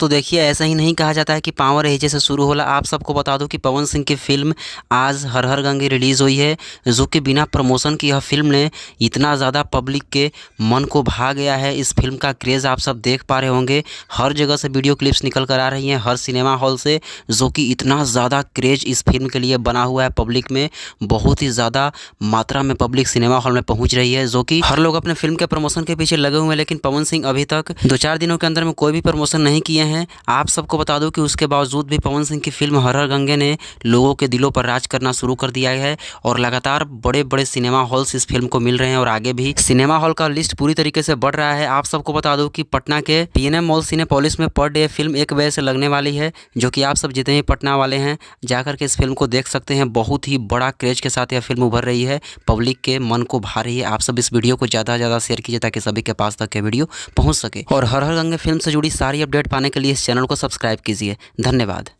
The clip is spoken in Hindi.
तो देखिए ऐसा ही नहीं कहा जाता है कि पावर एजे से शुरू होला। आप सबको बता दूं कि पवन सिंह की फ़िल्म आज हर हर गंगे रिलीज़ हुई है, जो कि बिना प्रमोशन की यह फ़िल्म ने इतना ज़्यादा पब्लिक के मन को भा गया है। इस फिल्म का क्रेज़ आप सब देख पा रहे होंगे, हर जगह से वीडियो क्लिप्स निकल कर आ रही हैं, हर सिनेमा हॉल से, जो कि इतना ज़्यादा क्रेज़ इस फिल्म के लिए बना हुआ है पब्लिक में। बहुत ही ज़्यादा मात्रा में पब्लिक सिनेमा हॉल में पहुँच रही है, जो कि हर लोग अपने फिल्म के प्रमोशन के पीछे लगे हुए हैं। लेकिन पवन सिंह अभी तक 2-4 दिनों के अंदर में कोई भी प्रमोशन नहीं किए हैं। आप सबको बता दूं कि उसके बावजूद भी पवन सिंह की फिल्म हर हर गंगे ने लोगों के दिलों पर राज करना शुरू कर दिया है और लगातार बड़े बड़े सिनेमा हॉल्स इस फिल्म को मिल रहे हैं और आगे भी सिनेमा हॉल का लिस्ट पूरी तरीके से बढ़ रहा है। आप सबको बता दूं कि पटना के पीएनएम मॉल सिनेपोलिस में पर डे फिल्म 1 बजे से लगने वाली है, जो कि आप सब जितने भी पटना वाले हैं जाकर के इस फिल्म को देख सकते हैं। बहुत ही बड़ा क्रेज के साथ यह फिल्म उभर रही है, पब्लिक के मन को भा रही है। आप सब इस वीडियो को ज़्यादा से ज़्यादा शेयर कीजिए ताकि सभी के पास तक ये वीडियो पहुँच सके। और हर हर गंगे फिल्म से जुड़ी सारी अपडेट पाने के लिए इस चैनल को सब्सक्राइब कीजिए। धन्यवाद।